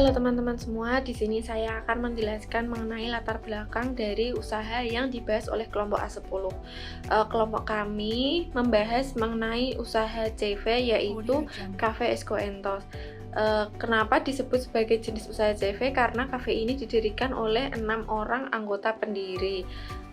Halo teman-teman semua, di sini saya akan menjelaskan mengenai latar belakang dari usaha yang dibahas oleh kelompok A10. Kelompok kami membahas mengenai usaha CV yaitu Cafe Esco Entos. Kenapa disebut sebagai jenis usaha CV? Karena kafe ini didirikan oleh 6 orang anggota pendiri.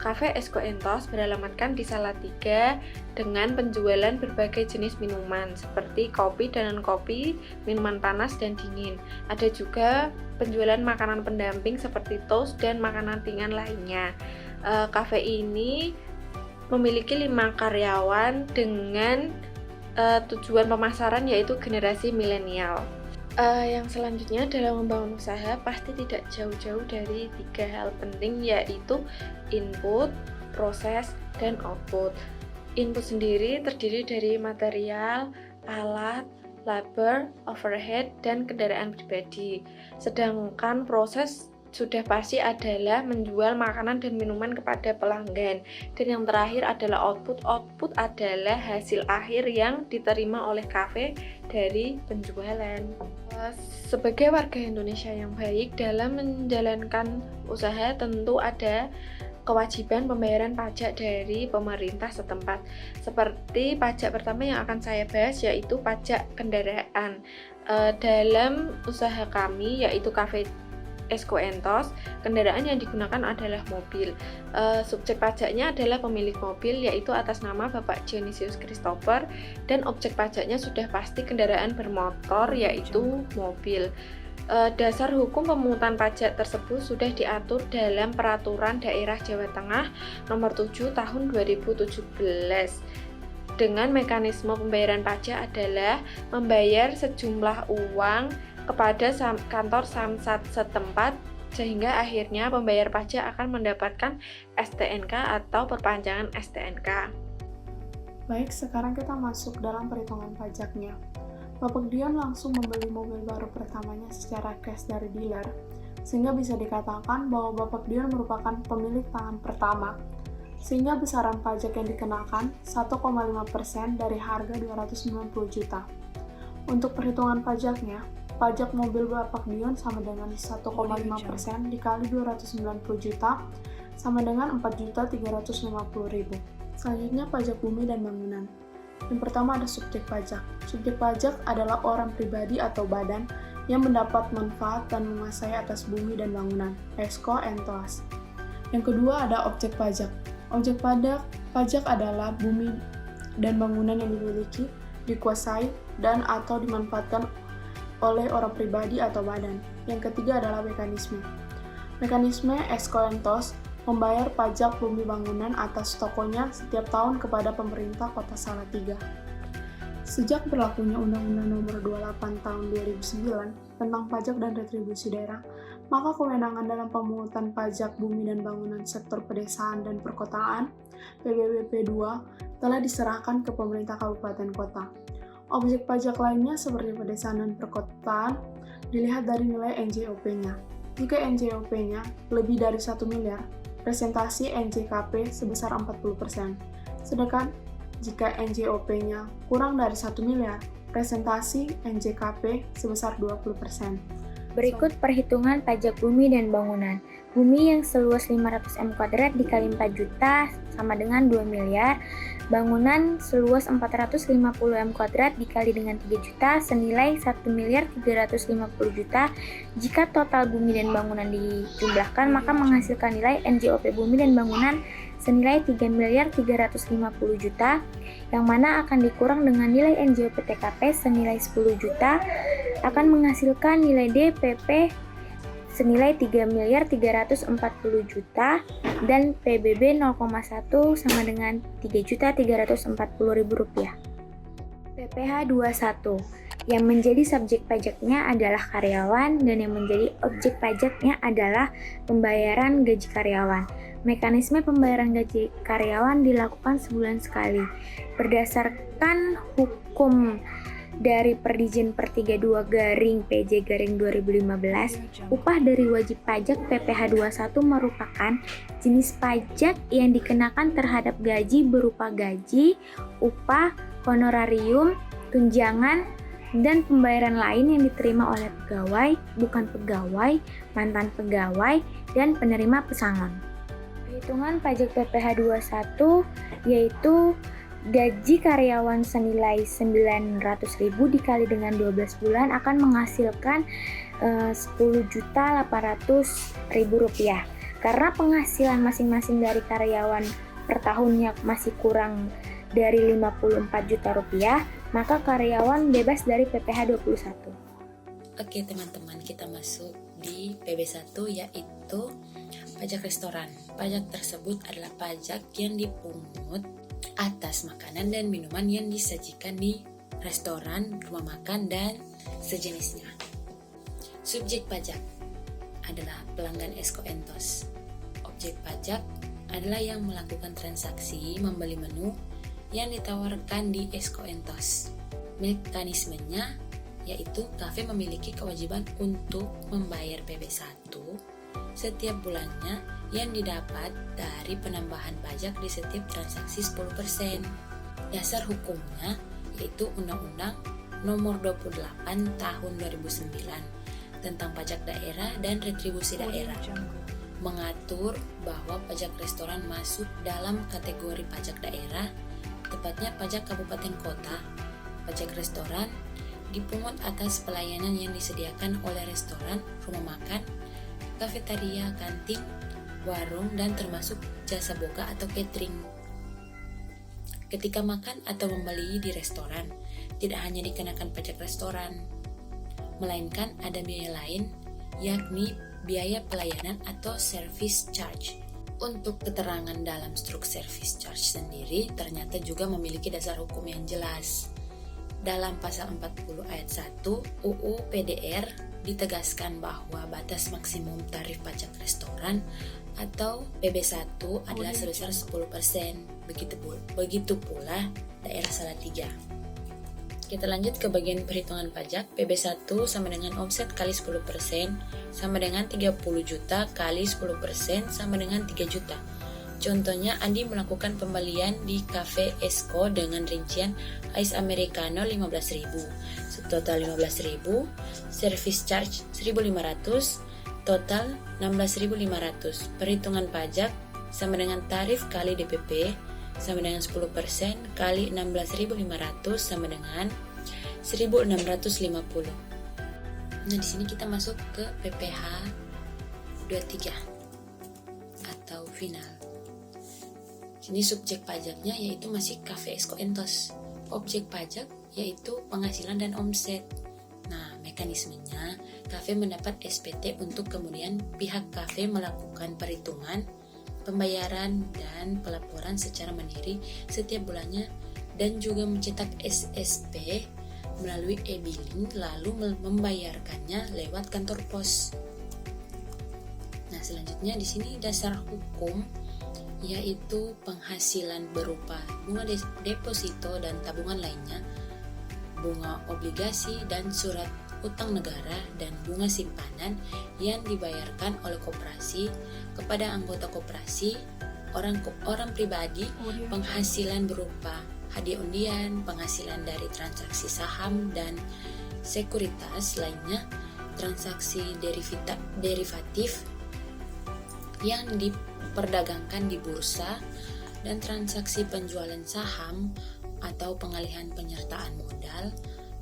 Cafe Esco Entos beralamatkan di Salatiga dengan penjualan berbagai jenis minuman seperti kopi dan non-kopi, minuman panas dan dingin. Ada juga penjualan makanan pendamping seperti toast dan makanan ringan lainnya. Cafe ini memiliki 5 karyawan dengan tujuan pemasaran yaitu generasi milenial. Yang selanjutnya dalam membangun usaha pasti tidak jauh-jauh dari 3 hal penting, yaitu input, proses, dan output. Input sendiri terdiri dari material, alat, labor, overhead, dan kendaraan pribadi. Sedangkan proses sudah pasti adalah menjual makanan dan minuman kepada pelanggan. Dan yang terakhir adalah output. Output adalah hasil akhir yang diterima oleh kafe dari penjualan. Sebagai warga Indonesia yang baik dalam menjalankan usaha tentu ada kewajiban pembayaran pajak dari pemerintah setempat. Seperti pajak pertama yang akan saya bahas yaitu pajak kendaraan. Dalam usaha kami yaitu Cafe Esco Entos, kendaraan yang digunakan adalah mobil. Subjek pajaknya adalah pemilik mobil yaitu atas nama Bapak Dionysius Christopher, dan objek pajaknya sudah pasti kendaraan bermotor yaitu mobil. Dasar hukum pemungutan pajak tersebut sudah diatur dalam Peraturan Daerah Jawa Tengah Nomor 7 Tahun 2017. Dengan mekanisme pembayaran pajak adalah membayar sejumlah uang kepada kantor Samsat setempat, sehingga akhirnya pembayar pajak akan mendapatkan STNK atau perpanjangan STNK. Baik, sekarang kita masuk dalam perhitungan pajaknya. Bapak Dion langsung membeli mobil baru pertamanya secara cash dari dealer, sehingga bisa dikatakan bahwa Bapak Dion merupakan pemilik tangan pertama, sehingga besaran pajak yang dikenakan 1,5% dari harga 290 juta. Untuk perhitungan pajaknya, pajak mobil Bapak Dion sama dengan 1,5% dikali 290 juta sama dengan 4.350.000. Selanjutnya pajak bumi dan bangunan. Yang pertama ada subjek pajak. Subjek pajak adalah orang pribadi atau badan yang mendapat manfaat dan menguasai atas bumi dan bangunan, Esco Entos. Yang kedua ada objek pajak. Objek pajak adalah bumi dan bangunan yang dimiliki, dikuasai, dan atau dimanfaatkan oleh orang pribadi atau badan. Yang ketiga adalah mekanisme. Mekanisme Esco Entos membayar pajak bumi bangunan atas tokonya setiap tahun kepada pemerintah Kota Salatiga. Sejak berlakunya Undang-Undang Nomor 28 Tahun 2009 tentang pajak dan retribusi daerah, maka kewenangan dalam pemungutan pajak bumi dan bangunan sektor pedesaan dan perkotaan (PBBP 2) telah diserahkan ke pemerintah kabupaten kota. Objek pajak lainnya seperti pedesaan dan perkotaan dilihat dari nilai NJOP-nya. Jika NJOP-nya lebih dari 1 miliar, presentasi NJKP sebesar 40%. Sedangkan jika NJOP-nya kurang dari 1 miliar, presentasi NJKP sebesar 20%. Berikut perhitungan pajak bumi dan bangunan. Bumi yang seluas 500 m² dikali 4 juta sama dengan 2 miliar. Bangunan seluas 450 m² dikali dengan 3 juta senilai 1 miliar 350 juta. Jika total bumi dan bangunan dijumlahkan maka menghasilkan nilai NJOP bumi dan bangunan senilai 3 miliar 350 juta, yang mana akan dikurang dengan nilai NJOP TKP senilai 10 juta, akan menghasilkan nilai DPP senilai 3 miliar 340 juta, dan PBB 0,1 sama dengan 3.340.000 rupiah. PPh 21 yang menjadi subjek pajaknya adalah karyawan dan yang menjadi objek pajaknya adalah pembayaran gaji karyawan. Mekanisme pembayaran gaji karyawan dilakukan sebulan sekali. Berdasarkan hukum dari Perdijen per 32/PJ/2015, upah dari wajib pajak PPh 21 merupakan jenis pajak yang dikenakan terhadap gaji berupa gaji, upah, honorarium, tunjangan, dan pembayaran lain yang diterima oleh pegawai, bukan pegawai, mantan pegawai, dan penerima pesangon. Perhitungan pajak PPh 21 yaitu gaji karyawan senilai 900.000 dikali dengan 12 bulan akan menghasilkan Rp10.800.000. Karena penghasilan masing-masing dari karyawan per tahunnya masih kurang dari Rp54 juta, maka karyawan bebas dari PPh 21. Oke teman-teman, kita masuk di PB1 yaitu pajak restoran. Pajak tersebut adalah pajak yang dipungut atas makanan dan minuman yang disajikan di restoran, rumah makan, dan sejenisnya. Subjek pajak adalah pelanggan Esko Entos. Objek pajak adalah yang melakukan transaksi membeli menu yang ditawarkan di Esko Entos. Mekanismenya yaitu kafe memiliki kewajiban untuk membayar PB1 setiap bulannya yang didapat dari penambahan pajak di setiap transaksi 10%. Dasar hukumnya yaitu Undang-Undang Nomor 28 Tahun 2009 tentang pajak daerah dan retribusi daerah, mengatur bahwa pajak restoran masuk dalam kategori pajak daerah, tepatnya pajak kabupaten kota. Pajak restoran dipungut atas pelayanan yang disediakan oleh restoran, rumah makan, kafetaria, kantin, warung, dan termasuk jasa boga atau catering. Ketika makan atau membeli di restoran, tidak hanya dikenakan pajak restoran, melainkan ada biaya lain, yakni biaya pelayanan atau service charge. Untuk keterangan dalam struk service charge sendiri ternyata juga memiliki dasar hukum yang jelas. Dalam pasal 40 ayat 1 UU PDR ditegaskan bahwa batas maksimum tarif pajak restoran atau PB1 adalah sebesar 10%. Begitu pula daerah Salatiga. Kita lanjut ke bagian perhitungan pajak. PB1 sama dengan omset kali 10% sama dengan 30 juta kali 10% sama dengan 3 juta. Contohnya, Andi melakukan pembelian di Cafe Esko dengan rincian Ice Americano 15.000, total 15.000, service charge 1.500, total 16.500. Perhitungan pajak sama dengan tarif kali DPP sama dengan 10% kali 16.500 sama dengan 1.650. Nah, di sini kita masuk ke PPh 23 atau final. Ini subjek pajaknya yaitu masih Cafe Esko Entos. Objek pajak yaitu penghasilan dan omset. Nah, mekanismenya kafe mendapat SPT untuk kemudian pihak kafe melakukan perhitungan, pembayaran, dan pelaporan secara mandiri setiap bulannya dan juga mencetak SSP melalui e-billing lalu membayarkannya lewat kantor pos. Nah, selanjutnya di sini dasar hukum yaitu penghasilan berupa bunga deposito dan tabungan lainnya, bunga obligasi dan surat utang negara, dan bunga simpanan yang dibayarkan oleh koperasi kepada anggota koperasi, orang pribadi, penghasilan berupa hadiah undian, penghasilan dari transaksi saham dan sekuritas lainnya, transaksi derivatif yang diperdagangkan di bursa, dan transaksi penjualan saham atau pengalihan penyertaan modal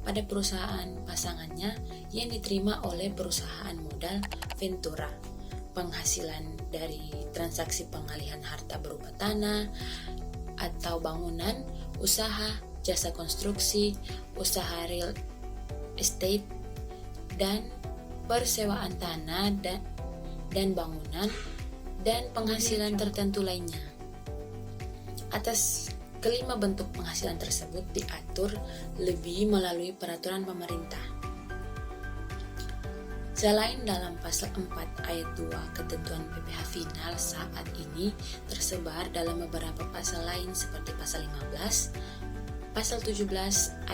pada perusahaan pasangannya yang diterima oleh perusahaan modal Ventura, penghasilan dari transaksi pengalihan harta berupa tanah atau bangunan, usaha, jasa konstruksi, usaha real estate, dan persewaan tanah dan bangunan, dan penghasilan tertentu lainnya. Atas kelima bentuk penghasilan tersebut diatur lebih melalui peraturan pemerintah. Selain dalam pasal 4 ayat 2 ketentuan PPh final saat ini tersebar dalam beberapa pasal lain seperti pasal 15, pasal 17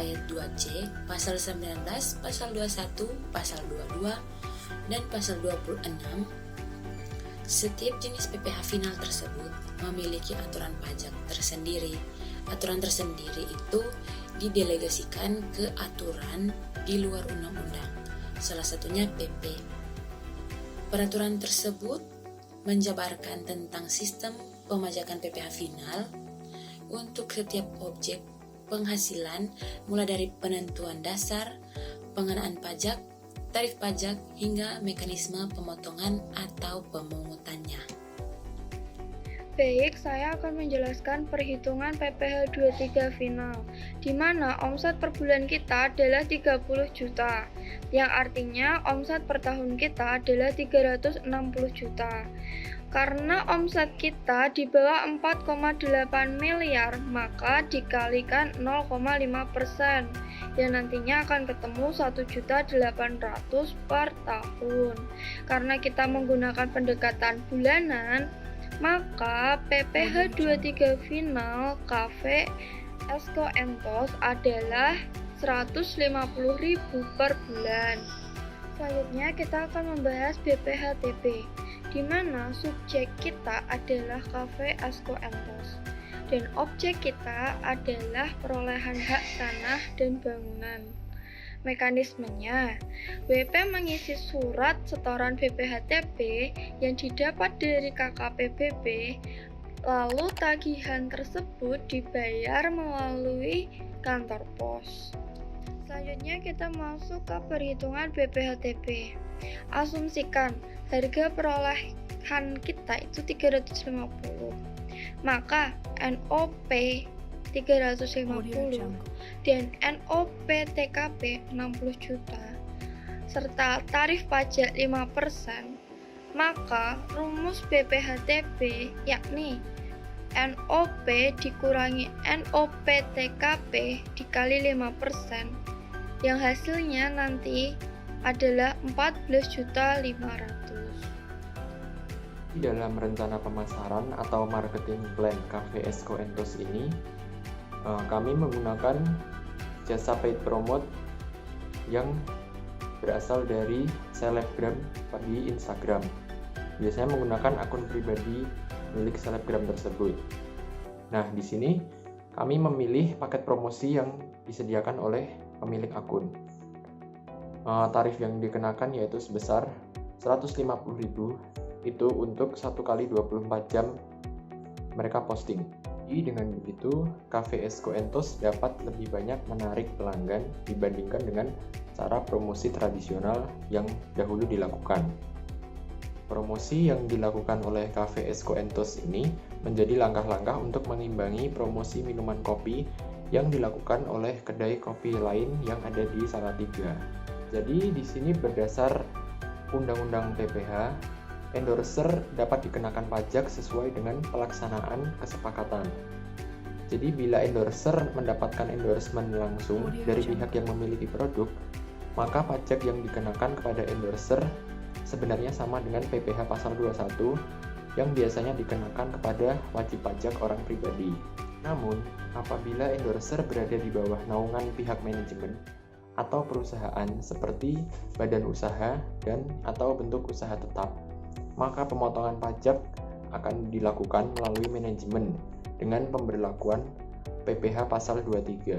ayat 2C, pasal 19, pasal 21, pasal 22, dan pasal 26. Setiap jenis PPh final tersebut memiliki aturan pajak tersendiri. Aturan tersendiri itu didelegasikan ke aturan di luar undang-undang, salah satunya PP. Peraturan tersebut menjabarkan tentang sistem pemajakan PPh final untuk setiap objek penghasilan mulai dari penentuan dasar, pengenaan pajak, tarif pajak, hingga mekanisme pemotongan atau pemungutannya. Baik, saya akan menjelaskan perhitungan PPh 23 final, di mana omset per bulan kita adalah 30 juta, yang artinya omset per tahun kita adalah 360 juta. Karena omset kita di bawah 4,8 miliar, maka dikalikan 0,5%, yang nantinya akan ketemu 1.800.000 per tahun. Karena kita menggunakan pendekatan bulanan, maka PPh 23 final Cafe Esko Entos adalah 150.000 per bulan. Selanjutnya kita akan membahas BPHTB, di mana subjek kita adalah Cafe Esko Entos dan objek kita adalah perolehan hak tanah dan bangunan. Mekanismenya, WP mengisi surat setoran BPHTB yang didapat dari KKPBB, lalu tagihan tersebut dibayar melalui kantor pos. Selanjutnya kita masuk ke perhitungan BPHTB. Asumsikan harga perolehan kita itu 350, maka NOP 350 dan NOP TKP 60 juta serta tarif pajak 5%, maka rumus BPHTB yakni NOP dikurangi NOP TKP dikali 5%, yang hasilnya nanti adalah 14.500.000. Dalam rencana pemasaran atau marketing plan Cafe Esko Entos ini, kami menggunakan jasa paid promote yang berasal dari selebgram di Instagram. Biasanya menggunakan akun pribadi milik selebgram tersebut. Nah, di sini kami memilih paket promosi yang disediakan oleh pemilik akun. Tarif yang dikenakan yaitu sebesar 150.000, itu untuk 1 kali 24 jam mereka posting. Jadi dengan begitu, Cafe Esko Entos dapat lebih banyak menarik pelanggan dibandingkan dengan cara promosi tradisional yang dahulu dilakukan. Promosi yang dilakukan oleh Cafe Esko Entos ini menjadi langkah-langkah untuk mengimbangi promosi minuman kopi yang dilakukan oleh kedai kopi lain yang ada di Salatiga. Jadi di sini berdasar Undang-Undang PPh, endorser dapat dikenakan pajak sesuai dengan pelaksanaan kesepakatan. Jadi bila endorser mendapatkan endorsement langsung dari pihak yang memiliki produk, maka pajak yang dikenakan kepada endorser sebenarnya sama dengan PPh pasal 21 yang biasanya dikenakan kepada wajib pajak orang pribadi. Namun, apabila endorser berada di bawah naungan pihak manajemen atau perusahaan seperti badan usaha dan atau bentuk usaha tetap, maka pemotongan pajak akan dilakukan melalui manajemen dengan pemberlakuan PPh pasal 23.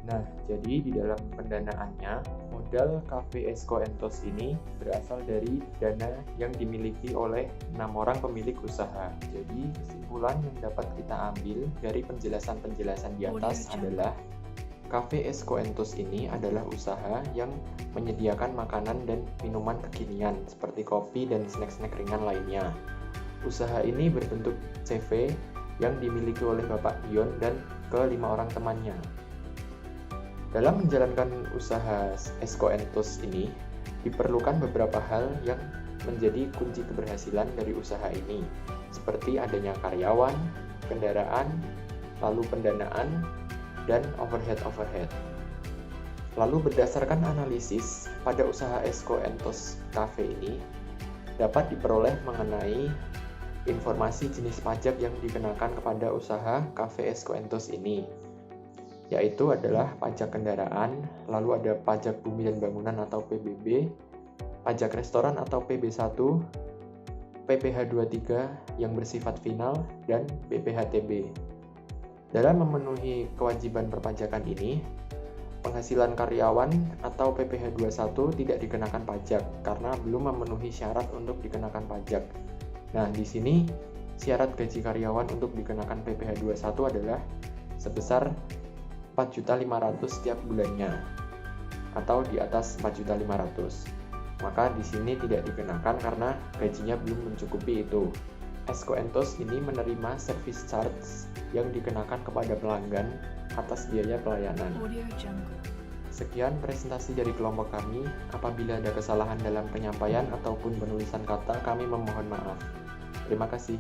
Nah, jadi di dalam pendanaannya, modal Cafe Esko Entos ini berasal dari dana yang dimiliki oleh 6 orang pemilik usaha. Jadi, kesimpulan yang dapat kita ambil dari penjelasan-penjelasan di atas adalah Cafe Esko Entos ini adalah usaha yang menyediakan makanan dan minuman kekinian seperti kopi dan snack-snack ringan lainnya. Usaha ini berbentuk CV yang dimiliki oleh Bapak Dion dan ke-5 orang temannya. Dalam menjalankan usaha Esko Entos ini, diperlukan beberapa hal yang menjadi kunci keberhasilan dari usaha ini, seperti adanya karyawan, kendaraan, lalu pendanaan, dan overhead. Lalu berdasarkan analisis, pada usaha Esko Entos Cafe ini dapat diperoleh mengenai informasi jenis pajak yang dikenakan kepada usaha Cafe Esko Entos ini, yaitu adalah pajak kendaraan, lalu ada pajak bumi dan bangunan atau PBB, pajak restoran atau PB1, PPh 23 yang bersifat final, dan BPHTB. Dalam memenuhi kewajiban perpajakan ini, penghasilan karyawan atau PPh 21 tidak dikenakan pajak karena belum memenuhi syarat untuk dikenakan pajak. Nah, di sini syarat gaji karyawan untuk dikenakan PPh 21 adalah sebesar 4.500.000 setiap bulannya atau di atas 4.500.000. Maka di sini tidak dikenakan karena gajinya belum mencukupi itu. Esko Entos ini menerima service charge yang dikenakan kepada pelanggan atas biaya pelayanan. Sekian presentasi dari kelompok kami. Apabila ada kesalahan dalam penyampaian ataupun penulisan kata, kami memohon maaf. Terima kasih.